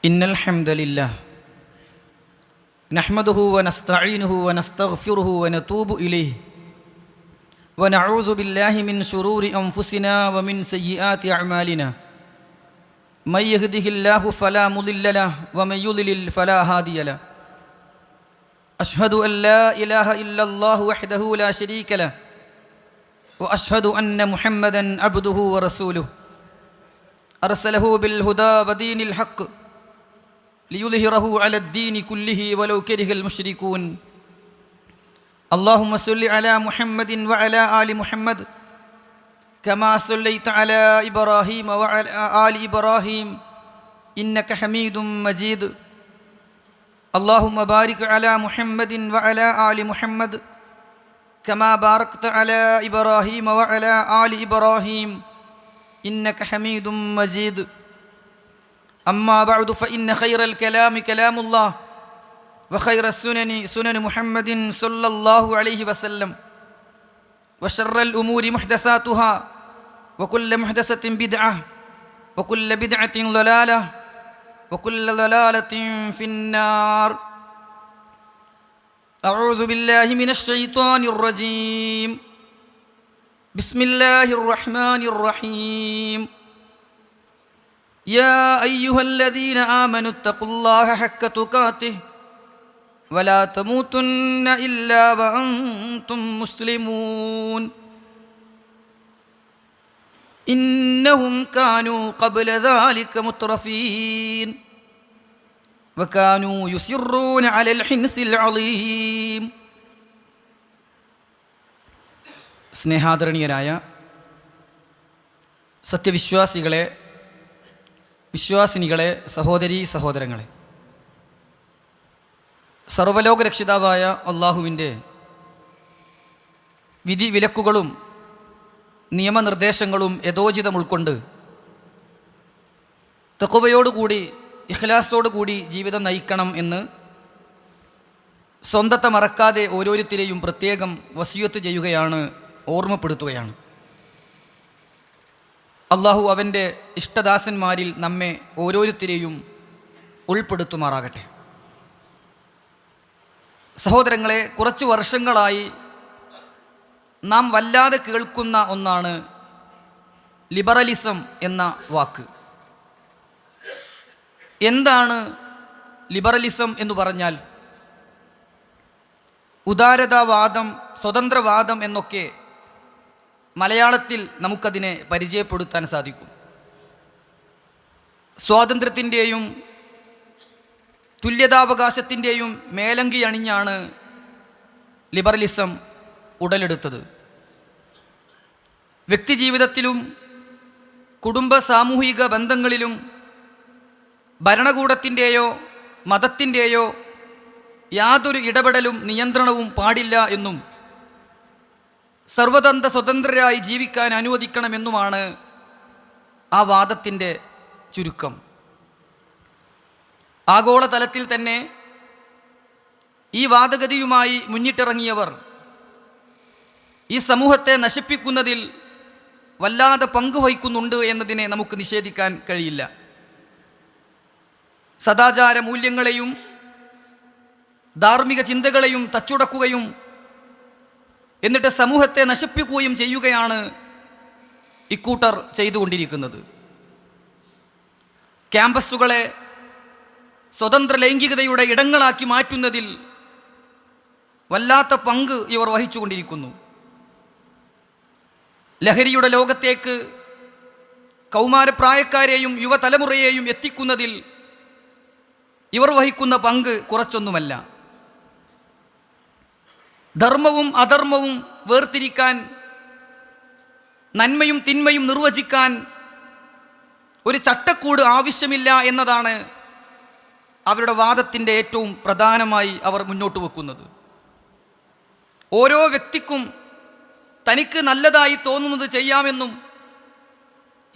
ഇന്നൽ ഹംദലില്ലാഹ് നഹ്മദുഹു വനസ്തഈനുഹു വനസ്തഗ്ഫിറുഹു വനതൂബു ഇലൈഹി വനഊദു ബില്ലാഹി മിൻ ശുറൂരി അൻഫുസിനാ വമിൻ സയ്യിആതി അഅ്മാലിനാ മൻ യഹ്ദിഹില്ലാഹു ഫലാ മുളില്ല ലഹു വമൻ യുളിൽ ഫലാ ഹാദിയ ലഹു അശ്ഹദു അൻ ലാ ഇലാഹ ഇല്ലല്ലാഹു വഹ്ദഹു ലാ ശരീക ലഹു വഅശ്ഹദു അന്ന മുഹമ്മദൻ അബ്ദുഹു വറസൂലുഹു അർസലഹു ബിൽ ഹുദാ വദീനിൽ ഹഖ് ليظهره على الدين كله ولو كره المشركون اللهم صل على محمد وعلى آل محمد كما صليت على إبراهيم وعلى آل إبراهيم إنك حميد مجيد اللهم بارك على محمد وعلى آل محمد كما باركت على إبراهيم وعلى آل إبراهيم إنك حميد مجيد أما بعد فإن خير الكلام كلام الله وخير السنن سنن محمد صلى الله عليه وسلم وشر الأمور محدثاتها وكل محدثة بدعة وكل بدعة ضلالة وكل ضلالة في النار أعوذ بالله من الشيطان الرجيم بسم الله الرحمن الرحيم يا أيها الذين آمنوا اتقوا الله حق تقاته ولا تموتن إلا وأنتم مسلمون إنهم كانوا قبل ذلك مترفين وكانوا يصرون على الحنث العظيم സ്നേഹാദരണീയരായ സത്യവിശ്വാസികളെ, വിശ്വാസിനികളെ, സഹോദരീ സഹോദരങ്ങളെ, സർവ്വലോക രക്ഷിതാവായ അള്ളാഹുവിൻ്റെ വിധി വിലക്കുകളും നിയമനിർദ്ദേശങ്ങളും യഥോചിതം ഉൾക്കൊണ്ട് തഖ്വയോടുകൂടി ഇഖ്ലാസോടുകൂടി ജീവിതം നയിക്കണം എന്ന് സ്വന്തത്തെ മറക്കാതെ ഓരോരുത്തരെയും പ്രത്യേകം വസിയത്ത് ചെയ്യുകയാണ്, ഓർമ്മപ്പെടുത്തുകയാണ്. അള്ളാഹു അവൻ്റെ ഇഷ്ടദാസന്മാരിൽ നമ്മെ ഓരോരുത്തരെയും ഉൾപ്പെടുത്തുമാറാകട്ടെ. സഹോദരങ്ങളെ, കുറച്ച് വർഷങ്ങളായി നാം വല്ലാതെ കേൾക്കുന്ന ഒന്നാണ് ലിബറലിസം എന്ന വാക്ക്. എന്താണ് ലിബറലിസം എന്ന് പറഞ്ഞാൽ? ഉദാരതാവാദം, സ്വതന്ത്രവാദം എന്നൊക്കെ മലയാളത്തിൽ നമുക്കതിനെ പരിചയപ്പെടുത്താൻ സാധിക്കും. സ്വാതന്ത്ര്യത്തിൻ്റെയും തുല്യതാവകാശത്തിൻ്റെയും മേലങ്കി അണിഞ്ഞാണ് ലിബറലിസം ഉടലെടുത്തത്. വ്യക്തിജീവിതത്തിലും കുടുംബ സാമൂഹിക ബന്ധങ്ങളിലും ഭരണകൂടത്തിൻ്റെയോ മതത്തിൻ്റെയോ യാതൊരു ഇടപെടലും നിയന്ത്രണവും പാടില്ല എന്നും സർവതന്ത്ര സ്വതന്ത്രരായി ജീവിക്കാൻ അനുവദിക്കണമെന്നുമാണ് ആ വാദത്തിൻ്റെ ചുരുക്കം. ആഗോളതലത്തിൽ തന്നെ ഈ വാദഗതിയുമായി മുന്നിട്ടിറങ്ങിയവർ ഈ സമൂഹത്തെ നശിപ്പിക്കുന്നതിൽ വല്ലാതെ പങ്കുവഹിക്കുന്നുണ്ട് എന്നതിനെ നമുക്ക് നിഷേധിക്കാൻ കഴിയില്ല. സദാചാര മൂല്യങ്ങളെയും ധാർമ്മിക ചിന്തകളെയും തച്ചുടക്കുകയും എന്നിട്ട് സമൂഹത്തെ നശിപ്പിക്കുകയും ചെയ്യുകയാണ് ഇക്കൂട്ടർ ചെയ്തുകൊണ്ടിരിക്കുന്നത്. ക്യാമ്പസുകളെ സ്വതന്ത്ര ലൈംഗികതയുടെ ഇടങ്ങളാക്കി മാറ്റുന്നതിൽ വല്ലാത്ത പങ്ക് ഇവർ വഹിച്ചുകൊണ്ടിരിക്കുന്നു. ലഹരിയുടെ ലോകത്തേക്ക് കൗമാരപ്രായക്കാരെയും യുവതലമുറയെയും എത്തിക്കുന്നതിൽ ഇവർ വഹിക്കുന്ന പങ്ക് കുറച്ചൊന്നുമല്ല. ധർമ്മവും അധർമ്മവും വേർതിരിക്കാൻ, നന്മയും തിന്മയും നിർവചിക്കാൻ ഒരു ചട്ടക്കൂട് ആവശ്യമില്ല എന്നതാണ് അവരുടെ വാദത്തിൻ്റെ ഏറ്റവും പ്രധാനമായി അവർ മുന്നോട്ട് വെക്കുന്നത്. ഓരോ വ്യക്തിക്കും തനിക്ക് നല്ലതായി തോന്നുന്നത് ചെയ്യാമെന്നും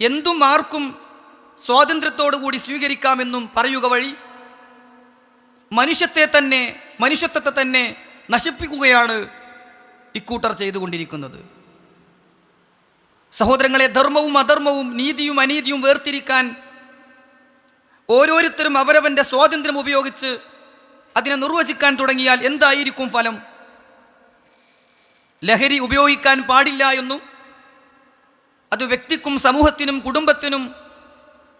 എന്തും ആർക്കും സ്വാതന്ത്ര്യത്തോടു കൂടി സ്വീകരിക്കാമെന്നും പറയുക വഴി മനുഷ്യത്വത്തെ തന്നെ നശിപ്പിക്കുകയാണ് ഇക്കൂട്ടർ ചെയ്തുകൊണ്ടിരിക്കുന്നത്. സഹോദരങ്ങളെ, ധർമ്മവും അധർമ്മവും നീതിയും അനീതിയും വേർതിരിക്കാൻ ഓരോരുത്തരും അവരവൻ്റെ സ്വാതന്ത്ര്യം ഉപയോഗിച്ച് അതിനെ നിർവചിക്കാൻ തുടങ്ങിയാൽ എന്തായിരിക്കും ഫലം? ലഹരി ഉപയോഗിക്കാൻ പാടില്ല എന്നും അത് വ്യക്തിക്കും സമൂഹത്തിനും കുടുംബത്തിനും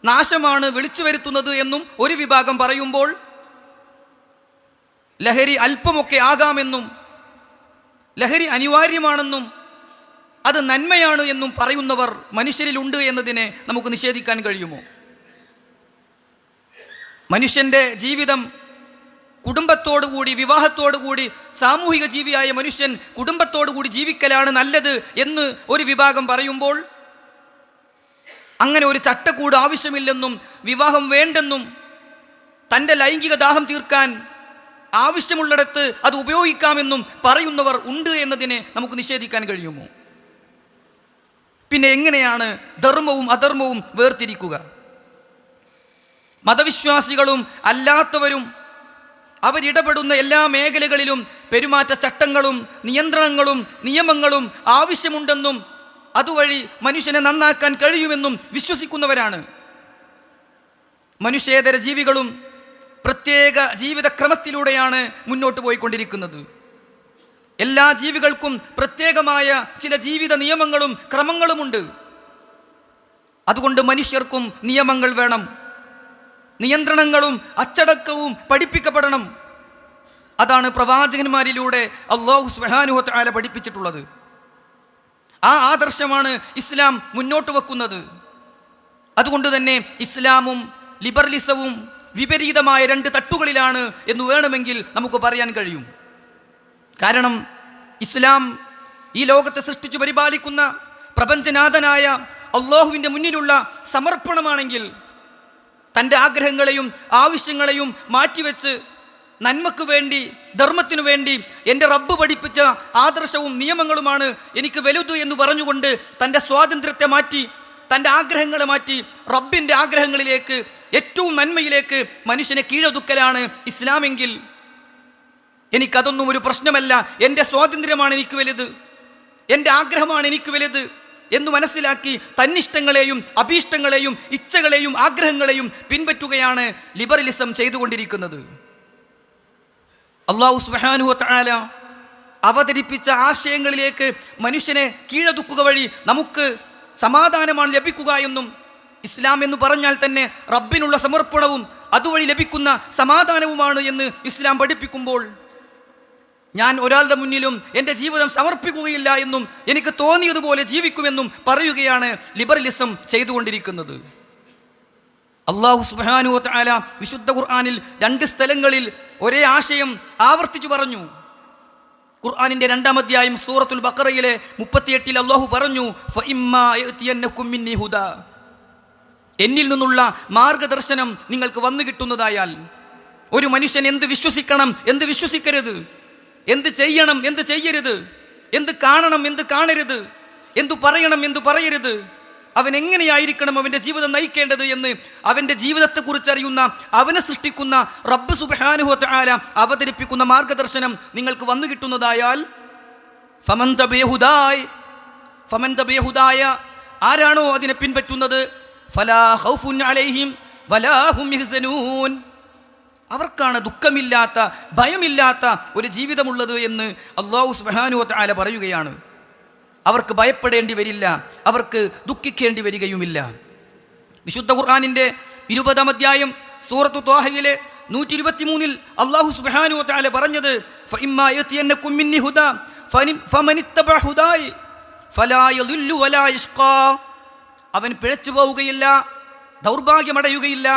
നാശമാണ് വിളിച്ചു വരുത്തുന്നത് എന്നും ഒരു വിഭാഗം പറയുമ്പോൾ, ലഹരി അല്പമൊക്കെ ആകാമെന്നും ലഹരി അനിവാര്യമാണെന്നും അത് നന്മയാണ് എന്നും പറയുന്നവർ മനുഷ്യരിലുണ്ട് എന്നതിനെ നമുക്ക് നിഷേധിക്കാൻ കഴിയുമോ? മനുഷ്യൻ്റെ ജീവിതം കുടുംബത്തോടുകൂടി, വിവാഹത്തോടുകൂടി, സാമൂഹിക ജീവിയായ മനുഷ്യൻ കുടുംബത്തോടുകൂടി ജീവിക്കലാണ് നല്ലത് എന്ന് ഒരു വിഭാഗം പറയുമ്പോൾ, അങ്ങനെ ഒരു ചട്ടക്കൂട് ആവശ്യമില്ലെന്നും വിവാഹം വേണ്ടെന്നും തൻ്റെ ലൈംഗിക ദാഹം തീർക്കാൻ ആവശ്യമുള്ളിടത്ത് അത് ഉപയോഗിക്കാമെന്നും പറയുന്നവർ ഉണ്ട് എന്നതിനെ നമുക്ക് നിഷേധിക്കാൻ കഴിയുമോ? പിന്നെ എങ്ങനെയാണ് ധർമ്മവും അധർമ്മവും വേർതിരിക്കുക? മതവിശ്വാസികളും അല്ലാത്തവരും അവരിടപെടുന്ന എല്ലാ മേഖലകളിലും പെരുമാറ്റ ചട്ടങ്ങളും നിയന്ത്രണങ്ങളും നിയമങ്ങളും ആവശ്യമുണ്ടെന്നും അതുവഴി മനുഷ്യനെ നന്നാക്കാൻ കഴിയുമെന്നും വിശ്വസിക്കുന്നവരാണ്. മനുഷ്യേതര ജീവികളും പ്രത്യേക ജീവിതക്രമത്തിലൂടെയാണ് മുന്നോട്ട് പോയിക്കൊണ്ടിരിക്കുന്നത്. എല്ലാ ജീവികൾക്കും പ്രത്യേകമായ ചില ജീവിത നിയമങ്ങളും ക്രമങ്ങളുമുണ്ട്. അതുകൊണ്ട് മനുഷ്യർക്കും നിയമങ്ങൾ വേണം, നിയന്ത്രണങ്ങളും അച്ചടക്കവും പഠിപ്പിക്കപ്പെടണം. അതാണ് പ്രവാചകന്മാരിലൂടെ അല്ലാഹു സുബ്ഹാനഹു വ തആല പഠിപ്പിച്ചിട്ടുള്ളത്. ആ ആദർശമാണ് ഇസ്ലാം മുന്നോട്ട് വെക്കുന്നത്. അതുകൊണ്ട് തന്നെ ഇസ്ലാമും ലിബറലിസവും വിപരീതമായ രണ്ട് തട്ടുകളിലാണ് എന്ന് വേണമെങ്കിൽ നമുക്ക് പറയാൻ കഴിയും. കാരണം ഇസ്ലാം ഈ ലോകത്തെ സൃഷ്ടിച്ചു പരിപാലിക്കുന്ന പ്രപഞ്ചനാഥനായ അല്ലാഹുവിൻ്റെ മുന്നിലുള്ള സമർപ്പണമാണെങ്കിൽ, തൻ്റെ ആഗ്രഹങ്ങളെയും ആവശ്യങ്ങളെയും മാറ്റിവെച്ച് നന്മക്ക് വേണ്ടി, ധർമ്മത്തിനു വേണ്ടി എൻ്റെ റബ്ബ് പഠിപ്പിച്ച ആദർശവും നിയമങ്ങളുമാണ് എനിക്ക് വലുത് എന്ന് പറഞ്ഞുകൊണ്ട് തൻ്റെ സ്വാതന്ത്ര്യത്തെ മാറ്റി, തൻ്റെ ആഗ്രഹങ്ങളെ മാറ്റി റബ്ബിൻ്റെ ആഗ്രഹങ്ങളിലേക്ക്, ഏറ്റവും നന്മയിലേക്ക് മനുഷ്യനെ കീഴൊതുക്കലാണ് ഇസ്ലാമെങ്കിൽ, എനിക്കതൊന്നും ഒരു പ്രശ്നമല്ല, എൻ്റെ സ്വാതന്ത്ര്യമാണ് എനിക്ക് വലുത്, എൻ്റെ ആഗ്രഹമാണ് എനിക്ക് വലുത് എന്ന് മനസ്സിലാക്കി തന്നിഷ്ടങ്ങളെയും അഭീഷ്ടങ്ങളെയും ഇച്ഛകളെയും ആഗ്രഹങ്ങളെയും പിൻപറ്റുകയാണ് ലിബറലിസം ചെയ്തുകൊണ്ടിരിക്കുന്നത്. അല്ലാഹു സുബ്ഹാനഹു വ തആല അവതരിപ്പിച്ച ആശയങ്ങളിലേക്ക് മനുഷ്യനെ കീഴൊതുക്കുക വഴി നമുക്ക് സമാധാനമാണ് ലഭിക്കുക എന്നും, ഇസ്ലാം എന്ന് പറഞ്ഞാൽ തന്നെ റബ്ബിനുള്ള സമർപ്പണവും അതുവഴി ലഭിക്കുന്ന സമാധാനവുമാണ് എന്ന് ഇസ്ലാം പഠിപ്പിക്കുമ്പോൾ, ഞാൻ ഒരാളുടെ മുന്നിലും എൻ്റെ ജീവിതം സമർപ്പിക്കുകയില്ല എന്നും എനിക്ക് തോന്നിയതുപോലെ ജീവിക്കുമെന്നും പറയുകയാണ് ലിബറലിസം ചെയ്തുകൊണ്ടിരിക്കുന്നത്. അല്ലാഹു സുബ്ഹാനഹു വ തആല വിശുദ്ധ ഖുർആനിൽ 2 സ്ഥലങ്ങളിൽ ഒരേ ആശയം ആവർത്തിച്ചു പറഞ്ഞു. ഖുർആനിൻ്റെ 2-ാം അധ്യായം സൂറത്തുൽ ബഖറയിലെ 38-ൽ അല്ലാഹു പറഞ്ഞു, ഫഇമ്മാ യഅതിയന്നകും മിന്നി ഹുദാ, എന്നിൽ നിന്നുള്ള മാർഗദർശനം നിങ്ങൾക്ക് വന്നു കിട്ടുന്നതായാൽ. ഒരു മനുഷ്യൻ എന്ത് വിശ്വസിക്കണം, എന്ത് വിശ്വസിക്കരുത്, എന്ത് ചെയ്യണം, എന്ത് ചെയ്യരുത്, എന്ത് കാണണം, എന്ത് കാണരുത്, എന്തു പറയണം, എന്തു പറയരുത്, അവൻ എങ്ങനെയായിരിക്കണം അവൻ്റെ ജീവിതം നയിക്കേണ്ടത് എന്ന് അവൻ്റെ ജീവിതത്തെക്കുറിച്ച് അറിയുന്ന, അവനെ സൃഷ്ടിക്കുന്ന റബ്ബ് സുബ്ഹാനഹു വ തആല അവതരിപ്പിക്കുന്ന മാർഗദർശനം നിങ്ങൾക്ക് വന്നു കിട്ടുന്നതായാൽ, ഫമൻ തബിയ ഹുദായ, ആരാണോ അതിനെ പിൻപറ്റുന്നത്, ഫലാ ഖൗഫുൻ അലൈഹിം വലാ ഹും യഹ്സനൂൻ, അവർക്കാണ് ദുഃഖമില്ലാത്ത, ഭയമില്ലാത്ത ഒരു ജീവിതമുള്ളത് എന്ന് അല്ലാഹു സുബ്ഹാനഹു വ തആല പറയുകയാണ്. അവർക്ക് ഭയപ്പെടേണ്ടി വരില്ല, അവർക്ക് ദുഃഖിക്കേണ്ടി വരികയുമില്ല. വിശുദ്ധ ഖുർആനിൻ്റെ 20-ാം അധ്യായം സൂറത്തു ത്വാഹയിലെ 123-ൽ അല്ലാഹു സുബ്ഹാനഹു വ തആല പറഞ്ഞത്, ഫഇമ്മാ യഅതിയന്നകും മിന്നി ഹുദാ ഫമനിത്തബഅ ഹുദായ ഫലാ യളില്ലു വലാ യഷ്ഖാ, അവൻ പിഴച്ചു പോവുകയില്ല, ദൗർഭാഗ്യമടയുകയില്ല,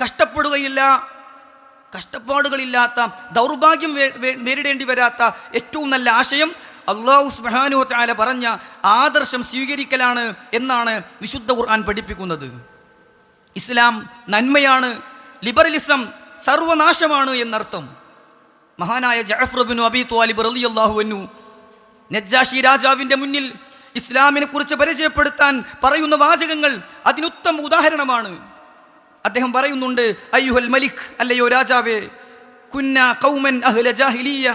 കഷ്ടപ്പെടുകയില്ല. കഷ്ടപ്പാടുകളില്ലാത്ത, ദൗർഭാഗ്യം നേരിടേണ്ടി വരാത്ത ഏറ്റവും നല്ല ആശയം അല്ലാഹു സുബ്ഹാനഹു വ തആല പറഞ്ഞ ആദർശം സ്വീകരിക്കലാണ് എന്നാണ് വിശുദ്ധ ഖുർആൻ പഠിപ്പിക്കുന്നത്. ഇസ്ലാം നന്മയാണ്, ലിബറലിസം സർവനാശമാണ് എന്നർത്ഥം. മഹാനായ ജഅഫർ ഇബ്നു അബീ ത്വാലിബ് റളിയല്ലാഹു അൻഹു നജ്ജാശി രാജാവിൻ്റെ മുന്നിൽ ഇസ്ലാമിനെ കുറിച്ച് പരിചയപ്പെടുത്താൻ പറയുന്ന വാചകങ്ങൾ അതിനുത്തമ ഉദാഹരണമാണ്. അദ്ദേഹം പറയുന്നുണ്ട്, അയ്യുഹൽ മലിക്, അല്ലയോ രാജാവേ, കുന്നാ ഖൗമൻ അഹ്ല ജാഹിലിയ്യ,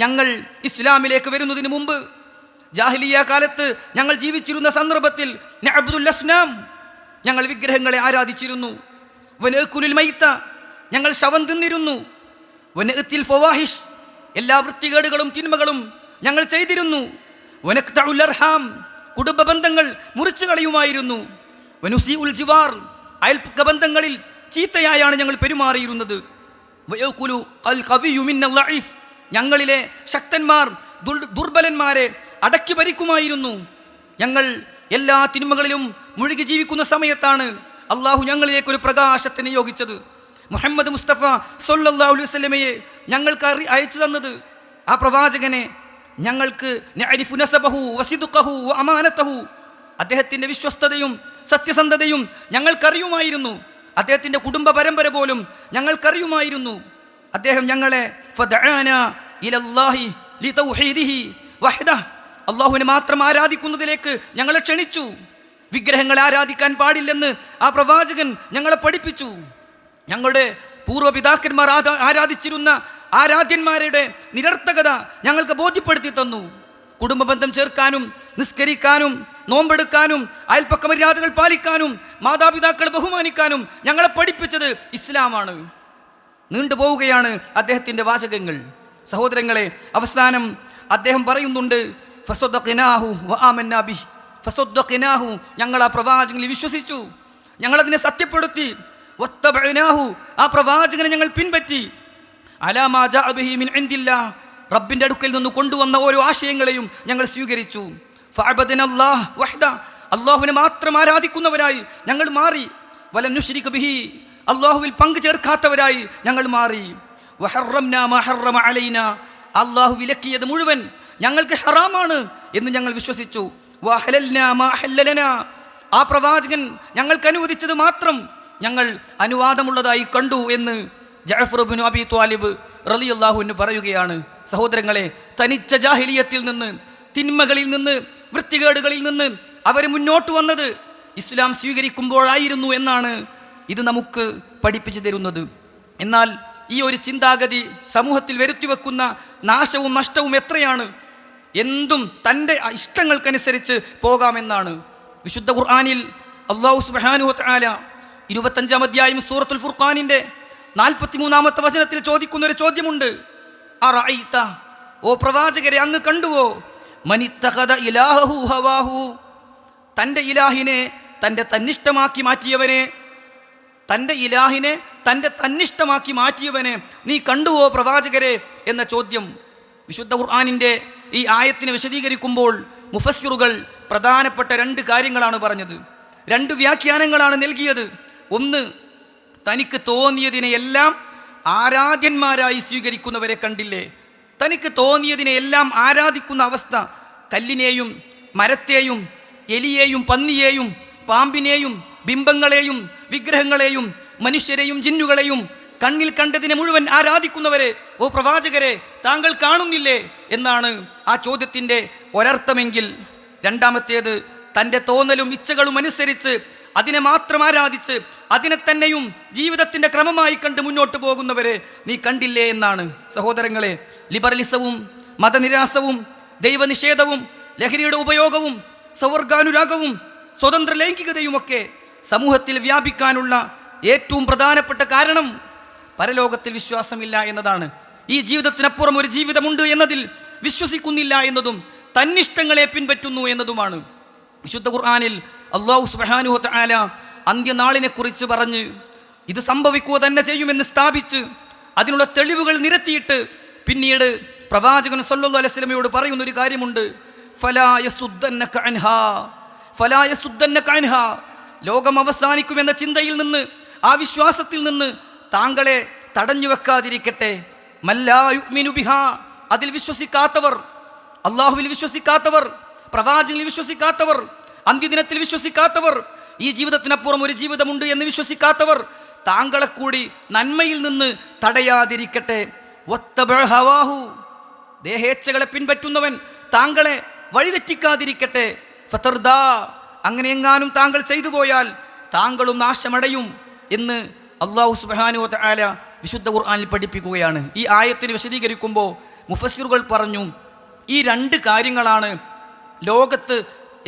ഞങ്ങൾ ഇസ്ലാമിലേക്ക് വരുന്നതിന് മുമ്പ് ജാഹിലിയ കാലത്ത് ഞങ്ങൾ ജീവിച്ചിരുന്ന സന്ദർഭത്തിൽ നഅബ്ദുൽ അസ്നാം, ഞങ്ങൾ വിഗ്രഹങ്ങളെ ആരാധിച്ചിരുന്നു. വനഅകുലുൽ മൈത, ഞങ്ങൾ ശവം തിന്നിരുന്നു. വനഅത്തിൽ ഫവാഹിഷ്, എല്ലാ വൃത്തികേടുകളും തിന്മകളും ഞങ്ങൾ ചെയ്തിരുന്നു. വനഖ്തഉൽ അർഹാം, കുടുംബ ബന്ധങ്ങൾ മുറിച്ചു കളയുമായിരുന്നു. വനുസീഉൽ ജിവാർ, അയൽപക്ക ബന്ധങ്ങളിൽ ചീത്തയായാണ് ഞങ്ങൾ പെരുമാറിയിരുന്നത്. വയഖുലു അൽ ഖവിയ്യു മിന്നൽ ലഈഫ്, ഞങ്ങളിലെ ശക്തന്മാർ ദുർബലന്മാരെ അടക്കി ഭരിക്കുമായിരുന്നു. ഞങ്ങൾ എല്ലാ തിന്മകളിലും മുഴുകി ജീവിക്കുന്ന സമയത്താണ് അള്ളാഹു ഞങ്ങളിലേക്ക് ഒരു പ്രകാശത്തെ നിയോഗിച്ചത്. മുഹമ്മദ് മുസ്തഫ സല്ലല്ലാഹു അലൈഹി വസല്ലമയെ ഞങ്ങൾക്ക് അയച്ചു തന്നത്. ആ പ്രവാചകനെ ഞങ്ങൾക്ക് നഅരിഫു നസബഹു വസിദ്ഖഹു വഅമാനതഹു, അദ്ദേഹത്തിൻ്റെ വിശ്വസ്തതയും സത്യസന്ധതയും ഞങ്ങൾക്കറിയുമായിരുന്നു. അദ്ദേഹത്തിൻ്റെ കുടുംബ പരമ്പര പോലും ഞങ്ങൾക്കറിയുമായിരുന്നു. അദ്ദേഹം ഞങ്ങളെ ഫദഅനാ ഇലല്ലാഹി ലിതൗഹീദിഹി വഹ്ദഹ്, അള്ളാഹുവിനെ മാത്രം ആരാധിക്കുന്നതിലേക്ക് ഞങ്ങളെ ക്ഷണിച്ചു. വിഗ്രഹങ്ങളെ ആരാധിക്കാൻ പാടില്ലെന്ന് ആ പ്രവാചകൻ ഞങ്ങളെ പഠിപ്പിച്ചു. ഞങ്ങളുടെ പൂർവ്വപിതാക്കന്മാർ ആരാധിച്ചിരുന്ന ആരാധ്യന്മാരുടെ നിരർത്ഥകത ഞങ്ങൾക്ക് ബോധ്യപ്പെടുത്തി തന്നു. കുടുംബ ബന്ധം ചേർക്കാനും നിസ്കരിക്കാനും നോമ്പെടുക്കാനും അയൽപ്പക്ക മര്യാദകൾ പാലിക്കാനും മാതാപിതാക്കളെ ബഹുമാനിക്കാനും ഞങ്ങളെ പഠിപ്പിച്ചത് ഇസ്ലാമാണ്. നീണ്ടുപോവുകയാണ് അദ്ദേഹത്തിൻ്റെ വാചകങ്ങൾ. സഹോദരങ്ങളെ, അവസാനം അദ്ദേഹം പറയുന്നുണ്ട്, ഫസദ്ദഖനാഹു വആമന്നാ ബിഹി, ഫസദ്ദഖനാഹു, ഞങ്ങൾ ആ പ്രവാചകനിൽ വിശ്വസിച്ചു, ഞങ്ങളതിനെ സത്യപ്പെടുത്തി. വത്തബഅനാഹു, ആ പ്രവാചകനെ ഞങ്ങൾ പിൻപറ്റി. അലാ മാ ജാഅ ബിഹി മിൻ ഇൻദില്ലാഹ്, റബ്ബിൻ്റെ അടുക്കൽ നിന്ന് കൊണ്ടുവന്ന ഓരോ ആശയങ്ങളെയും ഞങ്ങൾ സ്വീകരിച്ചു. ഫഅബദനല്ലാഹ് വഹ്ദ, അല്ലാഹുവിനെ മാത്രം ആരാധിക്കുന്നവരായി ഞങ്ങൾ മാറി. വലം നുശ്രിക ബിഹി, അല്ലാഹുവിൽ പങ്കു ചേർക്കാത്തവരായി ഞങ്ങൾ മാറി. വഹറംനാ മാ ഹറമ അലൈനാ, അല്ലാഹു വിലക്കിയത് മുഴുവൻ ഞങ്ങൾക്ക് ഹറാമാണ് എന്ന് ഞങ്ങൾ വിശ്വസിച്ചു. വഹലൽനാ മാ ഹല്ലലനാ, ആ പ്രവാചകൻ ഞങ്ങൾക്ക് അനുവദിച്ചത് മാത്രം ഞങ്ങൾ അനുവാദമുള്ളതായി കണ്ടു എന്ന് ജഅഫർ ഇബ്നു അബീ ത്വാലിബ് റളിയല്ലാഹു അൻഹു പറയുകയാണ്. സഹോദരങ്ങളെ, തനിച്ച ജാഹിലിയത്തിൽ നിന്ന്, തിന്മകളിൽ നിന്ന്, വൃത്തികേടുകളിൽ നിന്ന് അവർ മുന്നോട്ട് വന്നത് ഇസ്ലാം സ്വീകരിക്കുമ്പോഴായിരുന്നു എന്നാണ് ഇത് നമുക്ക് പഠിപ്പിച്ചു തരുന്നത്. എന്നാൽ ഈ ഒരു ചിന്താഗതി സമൂഹത്തിൽ വരുത്തിവെക്കുന്ന നാശവും നഷ്ടവും എത്രയാണ്. എന്തും തൻ്റെ ഇഷ്ടങ്ങൾക്കനുസരിച്ച് പോകാമെന്നാണ്. വിശുദ്ധ ഖുർആനിൽ അല്ലാഹു സുബ്ഹാനഹു വ തആല 25-ാം അധ്യായം സൂറത്തുൽ ഫുർഖാനിൻ്റെ 43-ാമത്തെ വചനത്തിൽ ചോദിക്കുന്നൊരു ചോദ്യമുണ്ട്. അറഅയ്ത, ഓ പ്രവാചകരെ, അങ്ങ് കണ്ടുവോ, മനിത്തഖദ ഇലാഹു ഹവാഹു, തൻ്റെ ഇലാഹിനെ തൻ്റെ തന്നിഷ്ടമാക്കി മാറ്റിയവനെ, തൻ്റെ ഇലാഹിനെ തൻ്റെ തന്നിഷ്ടമാക്കി മാറ്റിയവനെ നീ കണ്ടുവോ പ്രവാചകരെ എന്ന ചോദ്യം. വിശുദ്ധ ഖുർആനിൻ്റെ ഈ ആയത്തിനെ വിശദീകരിക്കുമ്പോൾ മുഫസ്സിറുകൾ പ്രധാനപ്പെട്ട 2 കാര്യങ്ങളാണ് പറഞ്ഞത്. 2 വ്യാഖ്യാനങ്ങളാണ് നൽകിയത്. ഒന്ന്, തനിക്ക് തോന്നിയതിനെയെല്ലാം ആരാധ്യന്മാരായി സ്വീകരിക്കുന്നവരെ കണ്ടില്ലേ, തനിക്ക് തോന്നിയതിനെയെല്ലാം ആരാധിക്കുന്ന അവസ്ഥ. കല്ലിനെയും മരത്തെയും എലിയെയും പന്നിയെയും പാമ്പിനെയും ബിംബങ്ങളെയും വിഗ്രഹങ്ങളെയും മനുഷ്യരെയും ജിന്നുകളെയും കണ്ണിൽ കണ്ടതിനെ മുഴുവൻ ആരാധിക്കുന്നവരെ ഓ പ്രവാചകരെ താങ്കൾ കാണുന്നില്ലേ എന്നാണ് ആ ചോദ്യത്തിൻ്റെ ഒരർത്ഥമെങ്കിൽ. രണ്ടാമത്തേത്, തൻ്റെ തോന്നലും ഇച്ഛകളും അനുസരിച്ച് അതിനെ മാത്രം ആരാധിച്ച് അതിനെ തന്നെയും ജീവിതത്തിൻ്റെ ക്രമമായി കണ്ട് മുന്നോട്ട് പോകുന്നവരെ നീ കണ്ടില്ലേ എന്നാണ്. സഹോദരങ്ങളെ, ലിബറലിസവും മതനിരാസവും ദൈവനിഷേധവും ലഹരിയുടെ ഉപയോഗവും സൗവർഗാനുരാഗവും സ്വതന്ത്ര ലൈംഗികതയുമൊക്കെ സമൂഹത്തിൽ വ്യാപിക്കാനുള്ള ഏറ്റവും പ്രധാനപ്പെട്ട കാരണം പരലോകത്തിൽ വിശ്വാസമില്ല എന്നതാണ്. ഈ ജീവിതത്തിനപ്പുറം ഒരു ജീവിതമുണ്ട് എന്നതിൽ വിശ്വസിക്കുന്നില്ല എന്നതും തന്നിഷ്ടങ്ങളെ പിൻപറ്റുന്നു എന്നതുമാണ്. വിശുദ്ധ ഖുർആനിൽ അല്ലാഹു സുബ്ഹാനഹു വ തആല അന്ത്യനാളിനെ കുറിച്ച് പറഞ്ഞ് ഇത് സംഭവിക്കുക തന്നെ ചെയ്യുമെന്ന് സ്ഥാപിച്ച് അതിനുള്ള തെളിവുകൾ നിരത്തിയിട്ട് പിന്നീട് പ്രവാചകൻ സല്ലല്ലാഹു അലൈഹി വസല്ലമയോട് പറയുന്ന ഒരു കാര്യമുണ്ട്. ഫലാ യസുദ്ദന്നക അൻഹാ, ഫലാ യസുദ്ദന്നക അൻഹാ, ലോകം അവസാനിക്കുമെന്ന ചിന്തയിൽ നിന്ന്, ആ വിശ്വാസത്തിൽ നിന്ന് താങ്കളെ തടഞ്ഞു വെക്കാതിരിക്കട്ടെ. മല്ലാ യുഅ്മിനു ബിഹാ, അതിൽ വിശ്വസിക്കാത്തവർ, അല്ലാഹുവിൽ വിശ്വസിക്കാത്തവർ, പ്രവാചകനിൽ വിശ്വസിക്കാത്തവർ, അന്ത്യദിനത്തിൽ വിശ്വസിക്കാത്തവർ, ഈ ജീവിതത്തിനപ്പുറം ഒരു ജീവിതമുണ്ട് എന്ന് വിശ്വസിക്കാത്തവർ താങ്കളെ കൂടി നന്മയിൽ നിന്ന് തടയാതിരിക്കട്ടെ. വത്തബഅ ഹവാഹു, ദേഹേച്ഛകളെ പിൻപറ്റുന്നവൻ താങ്കളെ വഴിതെറ്റിക്കാതിരിക്കട്ടെ. ഫതർദാ, അങ്ങനെ എങ്ങാനും താങ്കൾ ചെയ്തു പോയാൽ താങ്കളും നാശമടയും എന്ന് അല്ലാഹു സുബ്ഹാനഹു വ തആല വിശുദ്ധ ഖുർആനിൽ പഠിപ്പിക്കുകയാണ്. ഈ ആയത്തിന് വിശദീകരിക്കുമ്പോൾ മുഫസ്സിറുകൾ പറഞ്ഞു, ഈ 2 കാര്യങ്ങളാണ് ലോകത്ത്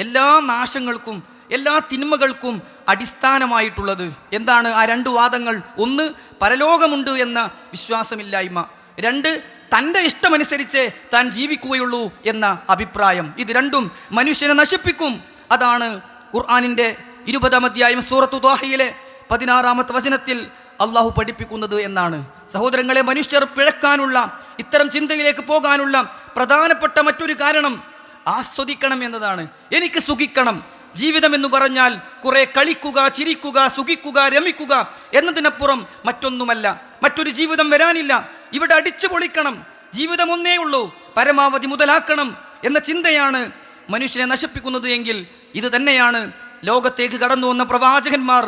എല്ലാ നാശങ്ങൾക്കും എല്ലാ തിന്മകൾക്കും അടിസ്ഥാനമായിട്ടുള്ളത് എന്താണ്? ആ രണ്ട് വാദങ്ങൾ: ഒന്ന്, പരലോകമുണ്ട് എന്ന വിശ്വാസമില്ലായ്മ; രണ്ട്, തൻ്റെ ഇഷ്ടമനുസരിച്ച് താൻ ജീവിക്കുകയുള്ളൂ എന്ന അഭിപ്രായം. ഇത് രണ്ടും മനുഷ്യനെ നശിപ്പിക്കും. അതാണ് ഖുർആനിൻ്റെ 20-ാം അധ്യായം സൂറത്തു ത്വാഹയിലെ 16-ാമത്തെ വചനത്തിൽ അള്ളാഹു പഠിപ്പിക്കുന്നത് എന്നാണ്. സഹോദരങ്ങളെ, മനുഷ്യർ പിഴക്കാനുള്ള, ഇത്തരം ചിന്തയിലേക്ക് പോകാനുള്ള പ്രധാനപ്പെട്ട മറ്റൊരു കാരണം ആസ്വദിക്കണം എന്നതാണ്. എനിക്ക് സുഖിക്കണം. ജീവിതം എന്ന് പറഞ്ഞാൽ കുറെ കളിക്കുക, ചിരിക്കുക, സുഖിക്കുക, രമിക്കുക എന്നതിനപ്പുറം മറ്റൊന്നുമല്ല. മറ്റൊരു ജീവിതം വരാനില്ല. ഇവിടെ അടിച്ചു പൊളിക്കണം, ജീവിതം ഒന്നേ ഉള്ളൂ, പരമാവധി മുതലാക്കണം എന്ന ചിന്തയാണ് മനുഷ്യനെ നശിപ്പിക്കുന്നത് എങ്കിൽ ഇത് തന്നെയാണ് ലോകത്തേക്ക് കടന്നു വന്ന പ്രവാചകന്മാർ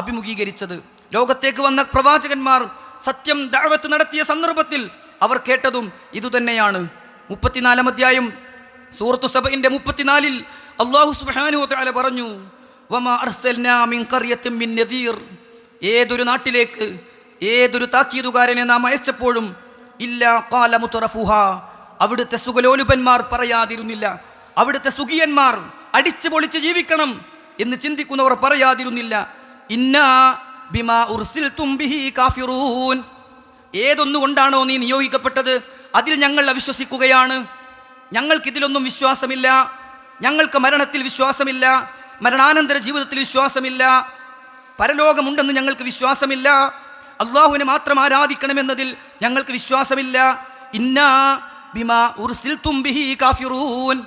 അഭിമുഖീകരിച്ചത്. ലോകത്തേക്ക് വന്ന പ്രവാചകന്മാർ സത്യം ദഅവത്ത് നടത്തിയ സന്ദർഭത്തിൽ അവർ കേട്ടതും ഇതുതന്നെയാണ്. 34-ാം അധ്യായം സൂറത്തു സബഇന്റെ 34-ൽ അല്ലാഹു സുബ്ഹാനഹു വ തആല പറഞ്ഞു: വമാ അർസൽനാ മിൻ ഖർയത്തിൻ മിൻ നദീർ. ഏതൊരു നാട്ടിലേക്ക് ഏതൊരു താക്കീതുകാരനെ നാം അയച്ചപ്പോഴും ഇല്ലാ ഖാല മുതറഫുഹാ, അവിടുത്തെ സുഖലോലുപന്മാർ പറയാതിരുന്നില്ല, അവിടുത്തെ സുഖിയന്മാർ അടിച്ചു പൊളിച്ച് ജീവിക്കണം എന്ന് ചിന്തിക്കുന്നവർ പറയാതിരുന്നില്ല, ഇന്നാ ബിമാ ഉർസിൽതും ബിഹി കാഫിറൂൻ. ഏതൊന്നുകൊണ്ടാണോ നീ നിയോഗിക്കപ്പെട്ടത് അതിൽ ഞങ്ങൾ അവിശ്വസിക്കുകയാണ്. ഞങ്ങൾക്കിതിലൊന്നും വിശ്വാസമില്ല. ഞങ്ങൾക്ക് മരണത്തിൽ വിശ്വാസമില്ല, മരണാനന്തര ജീവിതത്തിൽ വിശ്വാസമില്ല, പരലോകമുണ്ടെന്ന് ഞങ്ങൾക്ക് വിശ്വാസമില്ല, അള്ളാഹുവിനെ മാത്രം ആരാധിക്കണമെന്നതിൽ ഞങ്ങൾക്ക് വിശ്വാസമില്ല. ഇന്നാ ബിമാ ഉർസിൽതും ബിഹി കാഫിറൂൻ.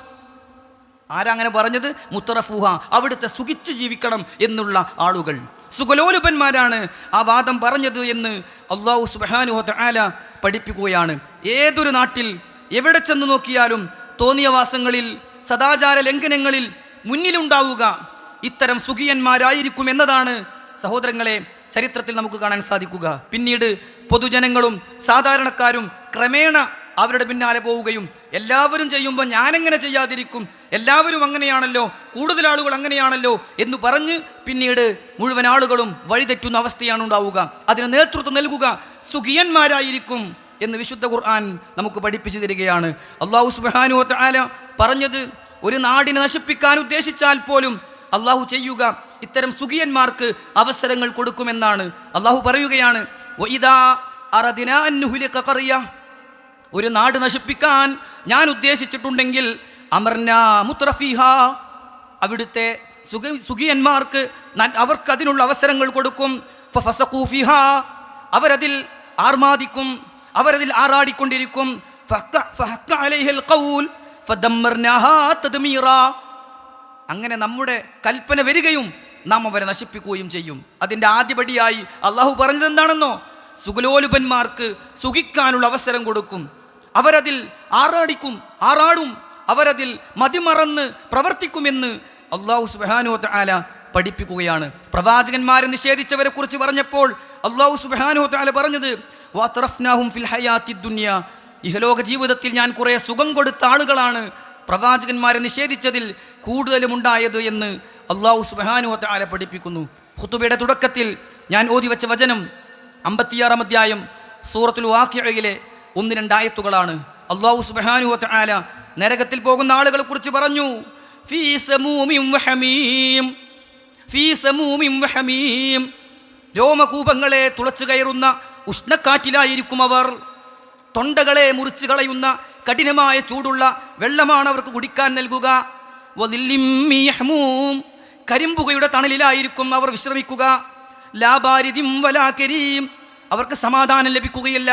ആരാ അങ്ങനെ പറഞ്ഞത്? മുത്തറഫുഹ, അവിടുത്തെ സുഖിച്ച് ജീവിക്കണം എന്നുള്ള ആളുകൾ, സുഖലോലുപന്മാരാണ് ആ വാദം പറഞ്ഞത് എന്ന് അല്ലാഹു സുബ്ഹാനഹു വ തആല പഠിപ്പിക്കുകയാണ്. ഏതൊരു നാട്ടിൽ എവിടെ ചെന്ന് നോക്കിയാലും തോന്നിയവാസങ്ങളിൽ, സദാചാര ലംഘനങ്ങളിൽ മുന്നിലുണ്ടാവുക ഇത്തരം സുഖിയന്മാരായിരിക്കും എന്നതാണ് സഹോദരങ്ങളെ ചരിത്രത്തിൽ നമുക്ക് കാണാൻ സാധിക്കുക. പിന്നീട് പൊതുജനങ്ങളും സാധാരണക്കാരും ക്രമേണ അവരുടെ പിന്നാലെ പോവുകയും എല്ലാവരും ചെയ്യുമ്പോൾ ഞാനെങ്ങനെ ചെയ്യാതിരിക്കും, എല്ലാവരും അങ്ങനെയാണല്ലോ, കൂടുതൽ ആളുകൾ അങ്ങനെയാണല്ലോ എന്ന് പറഞ്ഞ് പിന്നീട് മുഴുവൻ ആളുകളും വഴിതെറ്റുന്ന അവസ്ഥയാണ് ഉണ്ടാവുക. അതിന് നേതൃത്വം നൽകുക സുഖിയന്മാരായിരിക്കും എന്ന് വിശുദ്ധ ഖുർആൻ നമുക്ക് പഠിപ്പിച്ചു തരികയാണ്. അല്ലാഹു സുബ്ഹാനഹു വ തആല പറഞ്ഞത് ഒരു നാടിനെ നശിപ്പിക്കാൻ ഉദ്ദേശിച്ചാൽ പോലും അള്ളാഹു ചെയ്യുക ഇത്തരം സുഖിയന്മാർക്ക് അവസരങ്ങൾ കൊടുക്കുമെന്നാണ്. അള്ളാഹു പറയുകയാണ്: വഇദാ അറദിനാ അൻ നുഹ്ലിക ഖർയ, ഒരു നാട് നശിപ്പിക്കാൻ ഞാൻ ഉദ്ദേശിച്ചിട്ടുണ്ടെങ്കിൽ അമർനാ മുത്രഫീഹാ, അവിടുത്തെ സുഖിയന്മാർക്ക് അവർക്ക് അതിനുള്ള അവസരങ്ങൾ കൊടുക്കും. ഫഫസഖൂ ഫീഹാ, അവരതിൽ ആർമാദിക്കും, അവരതിൽ ആറാടിക്കൊണ്ടിരിക്കും. ഫഹഖ അലൈഹിൽ ഖൗൽ ഫദമ്മർനാഹാ തദ്മീറാ, അങ്ങനെ നമ്മുടെ കൽപ്പന വരികയും നാം അവരെ നശിപ്പിക്കുകയും ചെയ്യും. അതിൻ്റെ ആദ്യപടിയായി അള്ളാഹു പറഞ്ഞത് എന്താണെന്നോ? സുഖലോലുപന്മാർക്ക് സുഖിക്കാനുള്ള അവസരം കൊടുക്കും, അവരതിൽ ആറാടും, അവരതിൽ മതിമറന്ന് പ്രവർത്തിക്കുമെന്ന് അല്ലാഹു സുബ്ഹാനഹു വ തആല പഠിപ്പിക്കുകയാണ്. പ്രവാചകന്മാരെ നിഷേധിച്ചവരെ കുറിച്ച് പറഞ്ഞപ്പോൾ അല്ലാഹു സുബ്ഹാനഹു വ തആല പറഞ്ഞത്: വഅത്രഫ്നാഹും ഫിൽ ഹയാത്തിദ് ദുനിയ, ഇഹലോക ജീവിതത്തിൽ ഞാൻ കുറേ സുഖം കൊടുത്ത ആളുകളാണ് പ്രവാചകന്മാരെ നിഷേധിച്ചതിൽ കൂടുതലും ഉണ്ടായത് എന്ന് അല്ലാഹു സുബ്ഹാനഹു വ തആല പഠിപ്പിക്കുന്നു. ഖുതുബയുടെ തുടക്കത്തിൽ ഞാൻ ഓതി വെച്ച വചനം 56-ാം അധ്യായം സൂറത്തുൽ വാഖിഅയിലെ 1-2 ആയത്തുകളാണ്. അല്ലാഹു സുബ്ഹാനഹു വ തആല നരകത്തിൽ പോകുന്ന ആളുകളെ കുറിച്ച് പറഞ്ഞു: ഫീ സമൂമിൻ വഹമീം, ഫീ സമൂമിൻ വഹമീം, രോമകൂപങ്ങളെ തുളച്ചു കയറുന്ന ഉഷ്ണക്കാറ്റിലായിരിക്കും അവർ. തൊണ്ടകളെ മുറിച്ചു കളയുന്ന കഠിനമായ ചൂടുള്ള വെള്ളമാണ് അവർക്ക് കുടിക്കാൻ നൽകുക. വദില്ലിം മിൻ യഹ്മൂം, കരിമ്പുകയുടെ തണലിലായിരിക്കും അവർ വിശ്രമിക്കുക. ലാ ബാരിദിൻ വലാ കരീം, അവർക്ക് സമാധാനം ലഭിക്കുകയില്ല,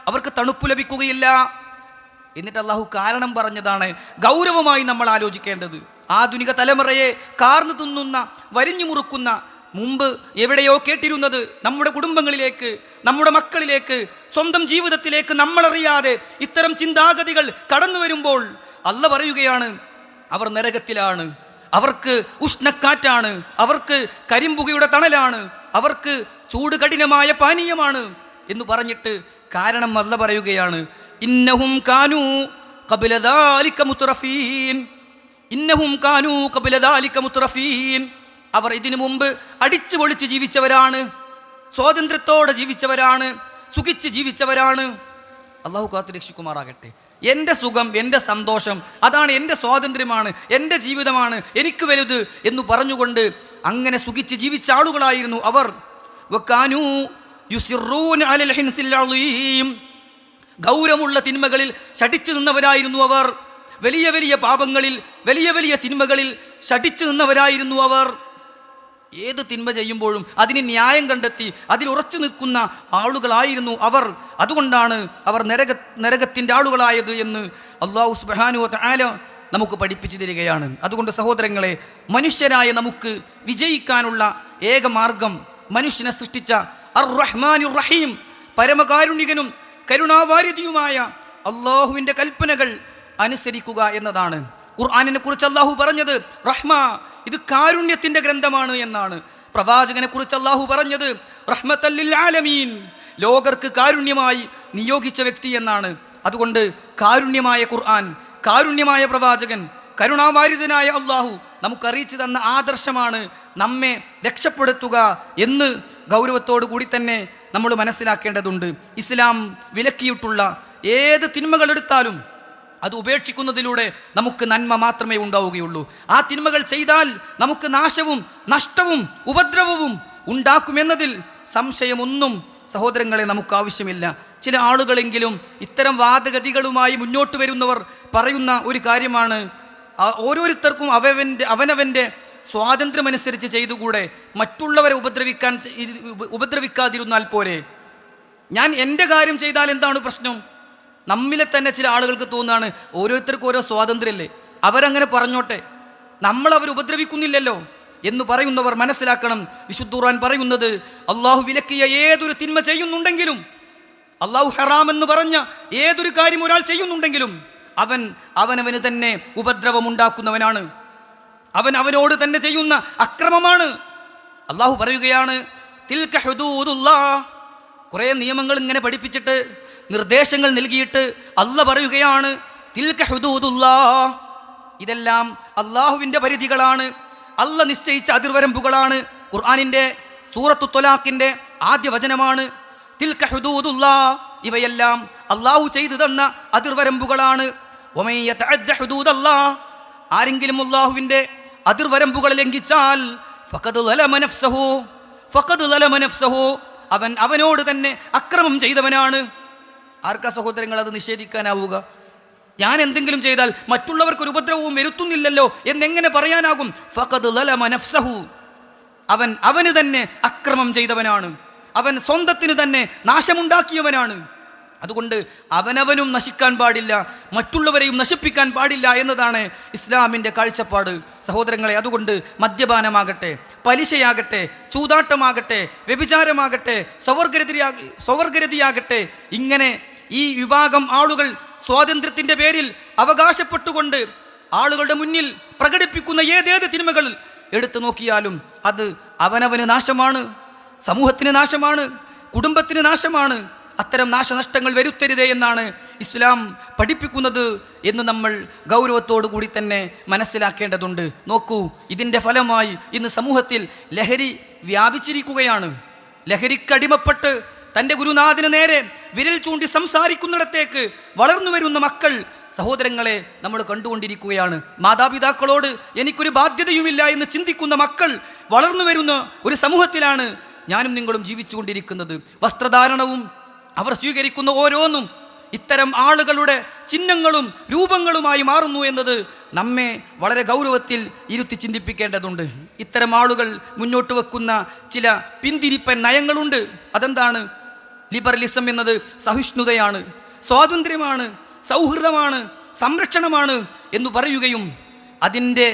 അവർക്ക് തണുപ്പ് ലഭിക്കുകയില്ല. എന്നിട്ട് അള്ളാഹു കാരണം പറഞ്ഞതാണ് ഗൗരവമായി നമ്മൾ ആലോചിക്കേണ്ടത്. ആധുനിക തലമുറയെ കാർന്നു തിന്നുന്ന, വരിഞ്ഞു മുറുക്കുന്ന, മുമ്പ് എവിടെയോ കേട്ടിരുന്നത് നമ്മുടെ കുടുംബങ്ങളിലേക്ക്, നമ്മുടെ മക്കളിലേക്ക്, സ്വന്തം ജീവിതത്തിലേക്ക് നമ്മളറിയാതെ ഇത്തരം ചിന്താഗതികൾ കടന്നു വരുമ്പോൾ അള്ള പറയുകയാണ് അവർ നരകത്തിലാണ്, അവർക്ക് ഉഷ്ണക്കാറ്റാണ്, അവർക്ക് കരിമ്പുകയുടെ തണലാണ്, അവർക്ക് ചൂട് കഠിനമായ പാനീയമാണ് എന്ന് പറഞ്ഞിട്ട് കാരണം അള്ള പറയുകയാണ്: ഇന്നഹും കാനൂ ഖബ്ല ദാലിക മുത്രഫീൻ, ഇന്നഹും കാനൂ ഖബ്ല ദാലിക മുത്രഫീൻ, അവർ ഇതിനു മുമ്പ് അടിച്ചു പൊളിച്ച് ജീവിച്ചവരാണ്, സ്വാതന്ത്ര്യത്തോടെ ജീവിച്ചവരാണ്, സുഖിച്ച് ജീവിച്ചവരാണ്. അള്ളാഹു കാത്തു രക്ഷിക്കുമാറാകട്ടെ. എൻ്റെ സുഖം, എൻ്റെ സന്തോഷം, അതാണ് എൻ്റെ സ്വാതന്ത്ര്യമാണ്, എൻ്റെ ജീവിതമാണ് എനിക്ക് വലുത് എന്ന് പറഞ്ഞുകൊണ്ട് അങ്ങനെ സുഖിച്ച് ജീവിച്ച ആളുകളായിരുന്നു അവർ. വകാനൂ യുസിറൂന അലൽ ഹിൻസിൽ അളീം, ഗൗരവമുള്ള തിന്മകളിൽ ശഠിച്ചു നിന്നവരായിരുന്നു അവർ. വലിയ വലിയ പാപങ്ങളിൽ, വലിയ വലിയ തിന്മകളിൽ ശഠിച്ചു നിന്നവരായിരുന്നു അവർ. ഏത് തിന്മ ചെയ്യുമ്പോഴും അതിന് ന്യായം കണ്ടെത്തി അതിൽ ഉറച്ചു നിൽക്കുന്ന ആളുകളായിരുന്നു അവർ. അതുകൊണ്ടാണ് അവർ നരകത്തിൻ്റെ ആളുകളായത് എന്ന് അല്ലാഹു സുബ്ഹാനഹു വ തആല നമുക്ക് പഠിപ്പിച്ചു തരികയാണ്. അതുകൊണ്ട് സഹോദരങ്ങളെ, മനുഷ്യരായ നമുക്ക് വിജയിക്കാനുള്ള ഏക മാർഗം മനുഷ്യനെ സൃഷ്ടിച്ച അർ റഹ്മാനുർ റഹീം, പരമകാരുണികനും കരുണാവാരിധിയുമായ അള്ളാഹുവിൻ്റെ കൽപ്പനകൾ അനുസരിക്കുക എന്നതാണ്. ഖുർആനിനെ കുറിച്ച് അള്ളാഹു പറഞ്ഞത് റഹ്മ, ഇത് കാരുണ്യത്തിൻ്റെ ഗ്രന്ഥമാണ് എന്നാണ്. പ്രവാചകനെ കുറിച്ച് അള്ളാഹു പറഞ്ഞത് റഹ്മത്തൽ ലിൽ ആലമീൻ, ലോകർക്ക് കാരുണ്യമായി നിയോഗിച്ച വ്യക്തി എന്നാണ്. അതുകൊണ്ട് കാരുണ്യമായ ഖുർആൻ, കാരുണ്യമായ പ്രവാചകൻ, കരുണാവാരിതനായ അള്ളാഹു നമുക്കറിയിച്ചു തന്ന ആദർശമാണ് നമ്മെ രക്ഷപ്പെടുത്തുക എന്ന് ഗൗരവത്തോടു കൂടി തന്നെ നമ്മൾ മനസ്സിലാക്കേണ്ടതുണ്ട്. ഇസ്ലാം വിലക്കിയിട്ടുള്ള ഏത് തിന്മകളെടുത്താലും അത് ഉപേക്ഷിക്കുന്നതിലൂടെ നമുക്ക് നന്മ മാത്രമേ ഉണ്ടാവുകയുള്ളൂ. ആ തിന്മകൾ ചെയ്താൽ നമുക്ക് നാശവും നഷ്ടവും ഉപദ്രവവും ഉണ്ടാക്കുമെന്നതിൽ സംശയമൊന്നും സഹോദരങ്ങളെ നമുക്ക് ആവശ്യമില്ല. ചില ആളുകളെങ്കിലും ഇത്തരം വാദഗതികളുമായി മുന്നോട്ട് വരുന്നവർ പറയുന്ന ഒരു കാര്യമാണ്, ഓരോരുത്തർക്കും അവനവൻ്റെ സ്വാതന്ത്ര്യമനുസരിച്ച് ചെയ്തുകൂടെ, മറ്റുള്ളവരെ ഉപദ്രവിക്കാതിരുന്നാൽ പോരെ, ഞാൻ എൻ്റെ കാര്യം ചെയ്താൽ എന്താണ് പ്രശ്നം? നമ്മിലെ തന്നെ ചില ആളുകൾക്ക് തോന്നുകയാണ് ഓരോരുത്തർക്കും ഓരോ സ്വാതന്ത്ര്യമല്ലേ, അവരങ്ങനെ പറഞ്ഞോട്ടെ, നമ്മളവർ ഉപദ്രവിക്കുന്നില്ലല്ലോ എന്ന് പറയുന്നവർ മനസ്സിലാക്കണം. വിശുദ്ധ ഖുർആൻ പറയുന്നത്, അള്ളാഹു വിലക്കിയ ഏതൊരു തിന്മ ചെയ്യുന്നുണ്ടെങ്കിലും, അള്ളാഹു ഹറാം എന്ന് പറഞ്ഞ ഏതൊരു കാര്യം ഒരാൾ ചെയ്യുന്നുണ്ടെങ്കിലും അവനവന് തന്നെ ഉപദ്രവമുണ്ടാക്കുന്നവനാണ്, അവനോട് തന്നെ ചെയ്യുന്ന അക്രമമാണ്. അള്ളാഹു പറയുകയാണ്, തിൽക ഹുദൂദുല്ലാഹ്. കുറേ നിയമങ്ങൾ ഇങ്ങനെ പഠിപ്പിച്ചിട്ട് നിർദ്ദേശങ്ങൾ നൽകിയിട്ട് അള്ളാഹ് പറയുകയാണ്, തിൽക ഹുദൂദുല്ലാഹ്, ഇതെല്ലാം അള്ളാഹുവിൻ്റെ പരിധികളാണ്, അള്ളാഹ് നിശ്ചയിച്ച അതിർവരമ്പുകളാണ്. ഖുർആനിൻ്റെ സൂറത്തു ത്വലാഖിൻ്റെ ആദ്യ വചനമാണ് തിൽക ഹുദൂദുല്ലാഹ്. ഇവയെല്ലാം അള്ളാഹു ചെയ്തു തന്ന അതിർവരമ്പുകളാണ്. വമൻ യതഅദ്ദ ഹുദൂദല്ലാഹ്, ആരെങ്കിലും അള്ളാഹുവിൻ്റെ അതിർവരമ്പുകൾ ലംഘിച്ചാൽ ഫഖദ് ലമ നഫ്സഹു, അവനോട് തന്നെ അക്രമം ചെയ്തവനാണ്. ആർക്കാ സഹോദരങ്ങൾ അത് നിഷേധിക്കാനാവുക? ഞാൻ എന്തെങ്കിലും ചെയ്താൽ മറ്റുള്ളവർക്കൊരു ഉപദ്രവവും വരുത്തുന്നില്ലല്ലോ എന്നെങ്ങനെ പറയാനാകും? ഫഖദ് ലമ നഫ്സഹു, അവന് തന്നെ അക്രമം ചെയ്തവനാണ്, അവൻ സ്വന്തത്തിന് തന്നെ നാശമുണ്ടാക്കിയവനാണ്. അതുകൊണ്ട് അവനവനും നശിക്കാൻ പാടില്ല, മറ്റുള്ളവരെയും നശിപ്പിക്കാൻ പാടില്ല എന്നതാണ് ഇസ്ലാമിൻ്റെ കാഴ്ചപ്പാട് സഹോദരങ്ങളെ. അതുകൊണ്ട് മദ്യപാനമാകട്ടെ, പലിശയാകട്ടെ, ചൂതാട്ടമാകട്ടെ, വ്യഭിചാരമാകട്ടെ, സ്വവർഗരതിയാകട്ടെ, ഇങ്ങനെ ഈ വിഭാഗം ആളുകൾ സ്വാതന്ത്ര്യത്തിൻ്റെ പേരിൽ അവകാശപ്പെട്ടുകൊണ്ട് ആളുകളുടെ മുന്നിൽ പ്രകടിപ്പിക്കുന്ന ഏതേത് തിന്മകൾ എടുത്തു നോക്കിയാലും അത് അവനവന് നാശമാണ്, സമൂഹത്തിന് നാശമാണ്, കുടുംബത്തിന് നാശമാണ്. അത്തരം നാശനഷ്ടങ്ങൾ വരുത്തരുതേ എന്നാണ് ഇസ്ലാം പഠിപ്പിക്കുന്നത് എന്ന് നമ്മൾ ഗൗരവത്തോടു കൂടി തന്നെ മനസ്സിലാക്കേണ്ടതുണ്ട്. നോക്കൂ, ഇതിൻ്റെ ഫലമായി ഇന്ന് സമൂഹത്തിൽ ലഹരി വ്യാപിച്ചിരിക്കുകയാണ്. ലഹരിക്കടിമപ്പെട്ട് തൻ്റെ ഗുരുനാഥന് നേരെ വിരൽ ചൂണ്ടി സംസാരിക്കുന്നിടത്തേക്ക് വളർന്നു വരുന്ന മക്കൾ സഹോദരങ്ങളെ നമ്മൾ കണ്ടുകൊണ്ടിരിക്കുകയാണ്. മാതാപിതാക്കളോട് എനിക്കൊരു ബാധ്യതയുമില്ല എന്ന് ചിന്തിക്കുന്ന മക്കൾ വളർന്നു വരുന്ന ഒരു സമൂഹത്തിലാണ് ഞാനും നിങ്ങളും ജീവിച്ചുകൊണ്ടിരിക്കുന്നത്. വസ്ത്രധാരണവും അവർ സ്വീകരിക്കുന്ന ഓരോന്നും ഇത്തരം ആളുകളുടെ ചിഹ്നങ്ങളും രൂപങ്ങളുമായി മാറുന്നു എന്നത് നമ്മെ വളരെ ഗൗരവത്തിൽ ഇരുത്തി ചിന്തിപ്പിക്കേണ്ടതുണ്ട്. ഇത്തരം ആളുകൾ മുന്നോട്ട് വെക്കുന്ന ചില പിന്തിരിപ്പൻ നയങ്ങളുണ്ട്. അതെന്താണ്? ലിബറലിസം എന്നത് സഹിഷ്ണുതയാണ്, സ്വാതന്ത്ര്യമാണ്, സൗഹൃദമാണ്, സംരക്ഷണമാണ് എന്ന് പറയുകയും അതിൻ്റെ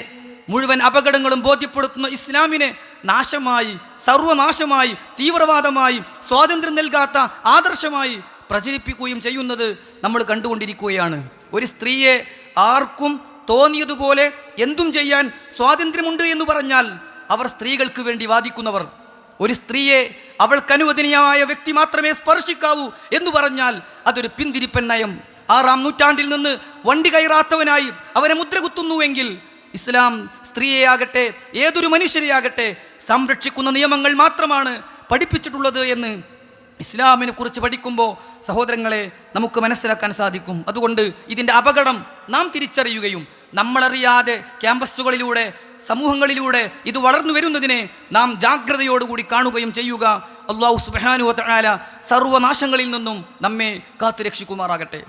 മുഴുവൻ അപകടങ്ങളും ബോധ്യപ്പെടുത്തുന്ന ഇസ്ലാമിനെ നാശമായി, സർവനാശമായി, തീവ്രവാദമായി, സ്വാതന്ത്ര്യം നൽകാത്ത ആദർശമായി പ്രചരിപ്പിക്കുകയും ചെയ്യുന്നത് നമ്മൾ കണ്ടുകൊണ്ടിരിക്കുകയാണ്. ഒരു സ്ത്രീയെ ആർക്കും തോന്നിയതുപോലെ എന്തും ചെയ്യാൻ സ്വാതന്ത്ര്യമുണ്ട് എന്ന് പറഞ്ഞാൽ അവർ സ്ത്രീകൾക്ക് വേണ്ടി വാദിക്കുന്നവർ. ഒരു സ്ത്രീയെ അവൾക്കനുവദനീയമായ വ്യക്തി മാത്രമേ സ്പർശിക്കാവൂ എന്ന് പറഞ്ഞാൽ അതൊരു പിന്തിരിപ്പൻ നയം. 6-ാം നൂറ്റാണ്ടിൽ നിന്ന് വണ്ടി കയറാത്തവനായി അവനെ മുദ്ര കുത്തുന്നുവെങ്കിൽ ഇസ്ലാം സ്ത്രീയെയാകട്ടെ ഏതൊരു മനുഷ്യരെയാകട്ടെ സംരക്ഷിക്കുന്ന നിയമങ്ങൾ മാത്രമാണ് പഠിപ്പിച്ചിട്ടുള്ളത് എന്ന് ഇസ്ലാമിനെ കുറിച്ച് പഠിക്കുമ്പോൾ സഹോദരങ്ങളെ നമുക്ക് മനസ്സിലാക്കാൻ സാധിക്കും. അതുകൊണ്ട് ഇതിൻ്റെ അപകടം നാം തിരിച്ചറിയുകയും നമ്മളറിയാതെ ക്യാമ്പസുകളിലൂടെ സമൂഹങ്ങളിലൂടെ ഇത് വളർന്നു വരുന്നതിനെ നാം ജാഗ്രതയോടുകൂടി കാണുകയും ചെയ്യുക. അല്ലാഹു സുബ്ഹാനഹു വ തആല സർവനാശങ്ങളിൽ നിന്നും നമ്മെ കാത്തുരക്ഷിക്കുമാറാകട്ടെ.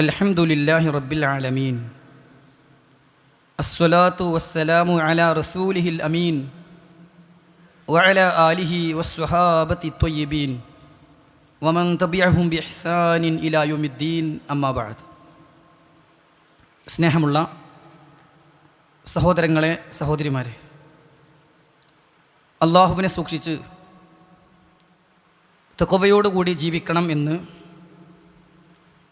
അൽഹംദുലില്ലാഹി റബ്ബിൽ ആലമീൻ അസ്സലാത്തു വസ്സലാമു അലാ റസൂലിഹിൽ അമീൻ വഅലാ ആലിഹി വസ്സഹാബത്തി ത്വയ്യിബീൻ വമൻ തബിഅഹും ബിഇഹ്സാനിൻ ഇലാ യൗമിദ്ദീൻ അമ്മാ ബഅദ്. സ്നേഹമുള്ള സഹോദരങ്ങളെ, സഹോദരിമാരെ, അല്ലാഹുവിനെ സൂക്ഷിച്ച് തഖ്വയോടുകൂടി ജീവിക്കണം എന്ന്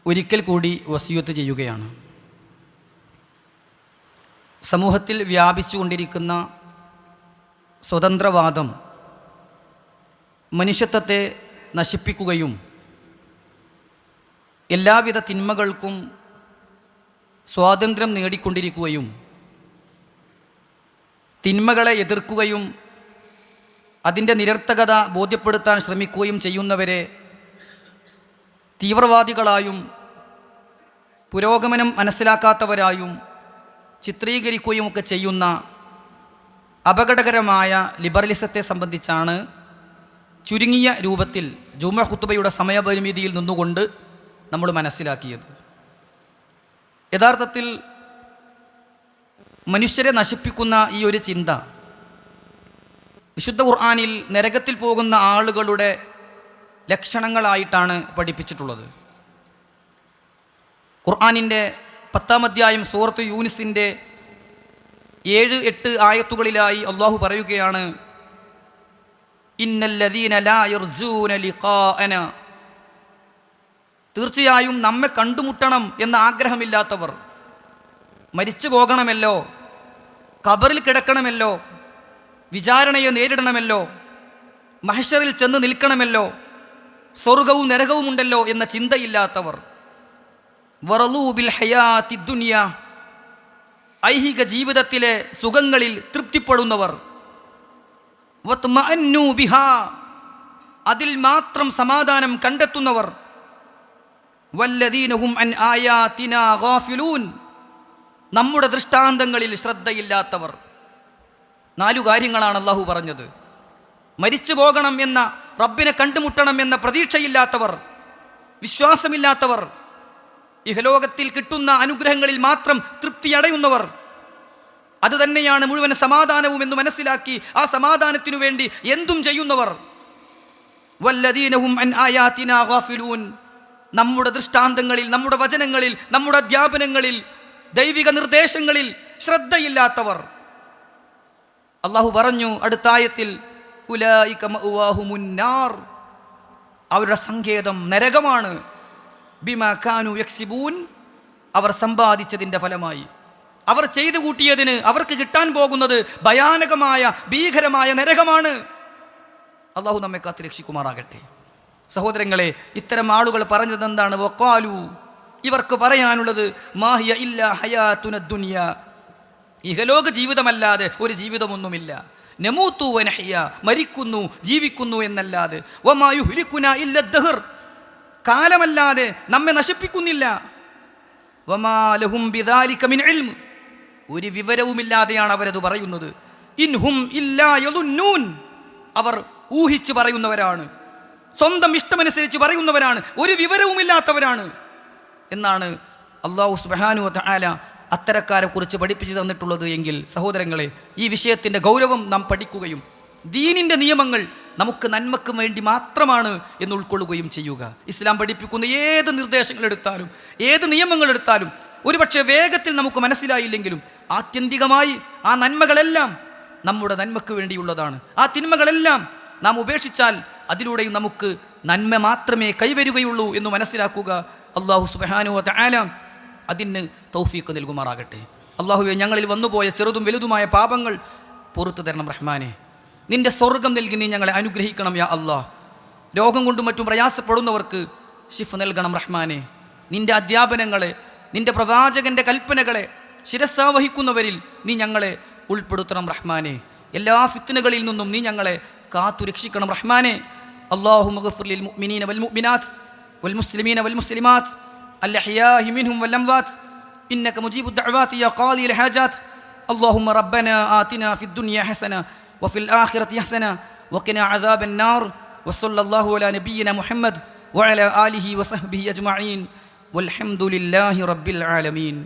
ഒരിക്കൽ കൂടി വസിയത്ത് ചെയ്യുകയാണ്. സമൂഹത്തിൽ വ്യാപിച്ചുകൊണ്ടിരിക്കുന്ന സ്വതന്ത്രവാദം മനുഷ്യത്വത്തെ നശിപ്പിക്കുകയും എല്ലാവിധ തിന്മകൾക്കും സ്വാതന്ത്ര്യം നേടിക്കൊണ്ടിരിക്കുകയും തിന്മകളെ എതിർക്കുകയും അതിൻ്റെ നിരർത്ഥകത ബോധ്യപ്പെടുത്താൻ ശ്രമിക്കുകയും ചെയ്യുന്നവരെ തീവ്രവാദികളായും പുരോഗമനം മനസ്സിലാക്കാത്തവരായും ചിത്രീകരിക്കുകയുമൊക്കെ ചെയ്യുന്ന അപകടകരമായ ലിബറലിസത്തെ സംബന്ധിച്ചാണ് ചുരുങ്ങിയ രൂപത്തിൽ ജുമുഅ ഖുത്ബയുടെ സമയപരിമിതിയിൽ നിന്നുകൊണ്ട് നമ്മൾ മനസ്സിലാക്കിയത്. യഥാർത്ഥത്തിൽ മനുഷ്യരെ നശിപ്പിക്കുന്ന ഈ ഒരു ചിന്ത വിശുദ്ധ ഖുർആനിൽ നരകത്തിൽ പോകുന്ന ആളുകളുടെ ലക്ഷണങ്ങളായിട്ടാണ് പഠിപ്പിച്ചിട്ടുള്ളത്. ഖുർആനിൻ്റെ 10-ാം അധ്യായം സൂറത്ത് യൂനിസിൻ്റെ 7-8 ആയത്തുകളിലായി അള്ളാഹു പറയുകയാണ്, ഇന്നല്ലദീന ലാ യർജൂന ലിഖാഅന, തീർച്ചയായും നമ്മെ കണ്ടുമുട്ടണം എന്ന ആഗ്രഹമില്ലാത്തവർ, മരിച്ചു പോകണമല്ലോ, ഖബറിൽ കിടക്കണമല്ലോ, വിചാരണയെ നേരിടണമല്ലോ, മഹ്ശറിൽ ചെന്ന് നിൽക്കണമല്ലോ, സ്വർഗവും നരകവും ഉണ്ടല്ലോ എന്ന ചിന്തയില്ലാത്തവർ, വറളൂ ബിൽ ഹയാത്തി ദുനിയ, ഐഹിക ജീവിതത്തിലെ സുഖങ്ങളിൽ തൃപ്തിപ്പെടുന്നവർ, വത്മഅന്നു ബിഹാ, അതിൽ മാത്രം സമാധാനം കണ്ടെത്തുന്നവർ, വല്ലദീന ഹും അൻ ആയാതിനാ ഗാഫിലൂൻ, നമ്മുടെ ദൃഷ്ടാന്തങ്ങളിൽ ശ്രദ്ധയില്ലാത്തവർ. 4 കാര്യങ്ങളാണ് അല്ലാഹു പറഞ്ഞത്. മരിച്ചു പോകണം എന്ന, റബ്ബിനെ കണ്ടുമുട്ടണം എന്ന പ്രതീക്ഷയില്ലാത്തവർ, വിശ്വാസമില്ലാത്തവർ, ഇഹലോകത്തിൽ കിട്ടുന്ന അനുഗ്രഹങ്ങളിൽ മാത്രം തൃപ്തിയടയുന്നവർ, അതുതന്നെയാണ് മുഴുവൻ സമാധാനവും എന്ന് മനസ്സിലാക്കി ആ സമാധാനത്തിനു വേണ്ടി എന്തും ചെയ്യുന്നവർ. വല്ലദീന ഹും അൻ ആയാതിനാ ഗാഫിലൂൻ, നമ്മുടെ ദൃഷ്ടാന്തങ്ങളിൽ, നമ്മുടെ വചനങ്ങളിൽ, നമ്മുടെ അധ്യാപനങ്ങളിൽ, ദൈവിക നിർദ്ദേശങ്ങളിൽ ശ്രദ്ധയില്ലാത്തവർ. അല്ലാഹു പറഞ്ഞു അടുത്ത ആയത്തിൽ, ഉലൈക മഅവാഹുമുന്നാർ, അവരുടെ സങ്കേതം നരകമാണ്. ബിമാ കാനൂ യക്സിബൂൻ, അവർ സമ്പാദിച്ചതിൻ്റെ ഫലമായി, അവർ ചെയ്തു കൂട്ടിയതിന് അവർക്ക് കിട്ടാൻ പോകുന്നത് ഭയാനകമായ ഭീകരമായ നരകമാണ്. അല്ലാഹു നമ്മെ കാത്ത് രക്ഷിക്കുമാറാകട്ടെ. സഹോദരങ്ങളെ, ഇത്തരം ആളുകൾ പറഞ്ഞത് എന്താണ്? വഖാലു, ഇവർക്ക് പറയാനുള്ളത്, മാഹിയ ഇല്ലാ ഹയാതുന ദുനിയ, ഇഹലോക ജീവിതമല്ലാതെ ഒരു ജീവിതമൊന്നുമില്ല. നമൂതു വനഹ്യ, മരിക്കുന്നു ജീവിക്കുന്നു എന്നല്ലാതെ. വമാ യുഹ്ലികുനാ ഇല്ല ദഹർ, കാലമല്ലാതെ നമ്മെ നശിപ്പിക്കുന്നില്ല. വമാ ലഹും ബിദാലിക മിൻ ഇൽം, ഒരു വിവരവുമില്ലാതെയാണ് അവരത് പറയുന്നത്. ഇൻഹും ഇല്ലാ യളുന്നൂൻ, അവർ ഊഹിച്ച് പറയുന്നവരാണ്, സ്വന്തം ഇഷ്ടമനുസരിച്ച് പറയുന്നവരാണ്, ഒരു വിവരവുമില്ലാത്തവരാണ് എന്നാണ് അല്ലാഹു സുബ്ഹാനഹു വ തആല അത്തരക്കാരെ കുറിച്ച് പഠിപ്പിച്ചു തന്നിട്ടുള്ളത്. എങ്കിൽ സഹോദരങ്ങളെ, ഈ വിഷയത്തിൻ്റെ ഗൗരവം നാം പഠിക്കുകയും ദീനിൻ്റെ നിയമങ്ങൾ നമുക്ക് നന്മക്ക് വേണ്ടി മാത്രമാണ് എന്ന് ഉൾക്കൊള്ളുകയും ചെയ്യുക. ഇസ്ലാം പഠിപ്പിക്കുന്ന ഏത് നിർദ്ദേശങ്ങളെടുത്താലും, ഏത് നിയമങ്ങളെടുത്താലും, ഒരുപക്ഷെ വേഗത്തിൽ നമുക്ക് മനസ്സിലായില്ലെങ്കിലും ആത്യന്തികമായി ആ നന്മകളെല്ലാം നമ്മുടെ നന്മക്ക് വേണ്ടിയുള്ളതാണ്. ആ തിന്മകളെല്ലാം നാം ഉപേക്ഷിച്ചാൽ അതിലൂടെയും നമുക്ക് നന്മ മാത്രമേ കൈവരുകയുള്ളൂ എന്ന് മനസ്സിലാക്കുക. അല്ലാഹു സുബ്ഹാനഹു വ തആല അതിന് തൗഫീഖ് നൽകുമാറാകട്ടെ. അള്ളാഹുവെ, ഞങ്ങളിൽ വന്നുപോയ ചെറുതും വലുതുമായ പാപങ്ങൾ പുറത്തു തരണം റഹ്മാനെ. നിന്റെ സ്വർഗം നൽകി നീ ഞങ്ങളെ അനുഗ്രഹിക്കണം യാ അല്ലാഹ്. രോഗം കൊണ്ടും മറ്റും പ്രയാസപ്പെടുന്നവർക്ക് ശിഫ നൽകണം റഹ്മാനെ. നിന്റെ അധ്യാപനങ്ങളെ, നിന്റെ പ്രവാചകന്റെ കൽപ്പനകളെ ശിരസാവഹിക്കുന്നവരിൽ നീ ഞങ്ങളെ ഉൾപ്പെടുത്തണം റഹ്മാനെ. എല്ലാ ഫിത്നകളിൽ നിന്നും നീ ഞങ്ങളെ കാത്തുരക്ഷിക്കണം റഹ്മാനെ. اللهم اغفر للمؤمنين والمؤمنات والمسلمين والمسلمات الأحياء منهم والأموات إنك مجيب الدعوات يا قاضي الحاجات. اللهم ربنا آتنا في الدنيا حسنة وفي الآخرة حسنة وقنا عذاب النار. وصلى الله على نبينا محمد وعلى آله وصحبه أجمعين والحمد لله رب العالمين.